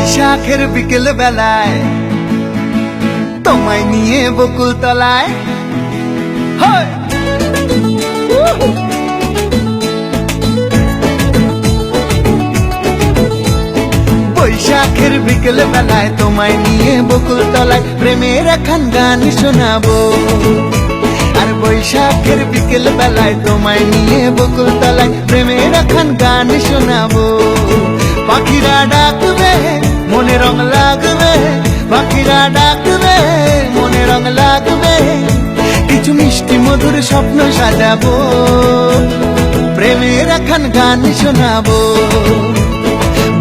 বৈশাখের বিকেল বেলায় তোমায় নিয়ে বকুল তলায় বৈশাখের বিকেল বেলায় তোমায় নিয়ে বকুল তলায় প্রেমের এখন গান শোনাবো। আর বৈশাখের বিকেল বেলায় তোমায় নিয়ে বকুল তলায় প্রেমের এখন গান শোনাবো। পাখিরা ডাকবে মনে রং লাগবে, পাখিরা ডাকবে মনে রং লাগবে, কিছু মিষ্টি মধুর স্বপ্ন সাজাবো, প্রেমের এখন গান শোনাবো।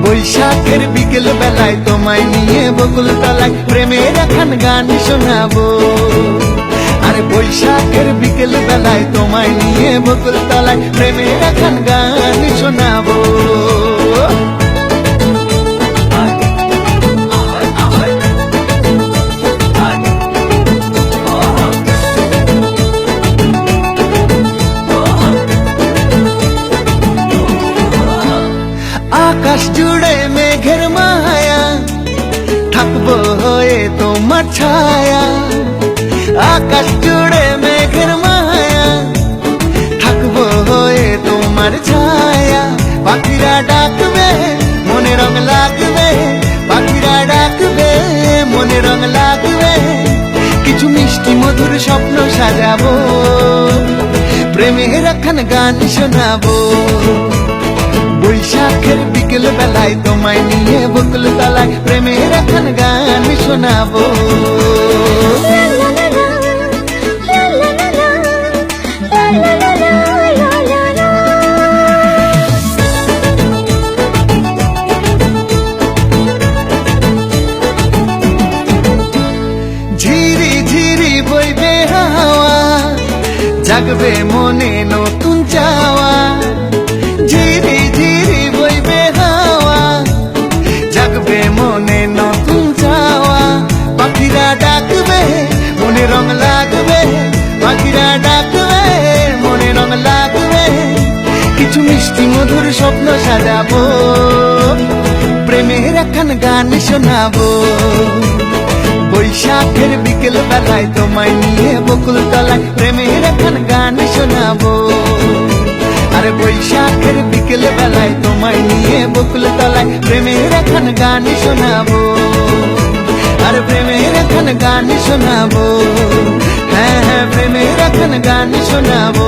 বৈশাখের বিকেল বেলায় তোমায় নিয়ে বকুল তলায় প্রেমের এখন গান শোনাবো। আর বৈশাখের বিকেল বেলায় তোমায় নিয়ে বকুল তলায় প্রেমের এখন গান শোনাবো। আকাশ জুড়ে মেঘের মায়া, থাকবো হয়ে তোমার ছায়া। আকাশ জুড়ে মেঘের মায়া, থাকবো হয়ে তোমার ছায়া। পাখিরা ডাকবে মনে রং লাগবে, পাখিরা ডাকবে মনে রং লাগবে, কিছু মিষ্টি মধুর স্বপ্ন সাজাবো, প্রেমের এখন গান শোনাবো। বৈশাখের বিকেল বেলায় তোমায় নিয়ে বকুল তলায় প্রেমের এখন গান শোনাবো। ঝিরি ঝিরি বইবে হাওয়া, জাগবে মনে নতুন চাওয়া। ঝিরি ঝিরি বইবে হাওয়া, জাগবে মনে নতুন চাওয়া। পাখিরা ডাকবে মনে রং লাগবে, পাখিরা ডাকবে মনে রং লাগবে, কিছু মিষ্টি মধুর স্বপ্ন সাজাবো, প্রেমের এখন গান শোনাবো। বৈশাখের বিকেল বেলায় তোমায় নিয়ে বকুল তলায় প্রেমের এখন গান শোনাবো। আর বৈশাখের বিকেল বেলায় তোমায় নিয়ে বকুল তলায় প্রেমের এখন গান শোনাবো। আর প্রেমের এখন গান শোনাবো, হ্যাঁ হ্যাঁ প্রেমের এখন গান শোনাবো।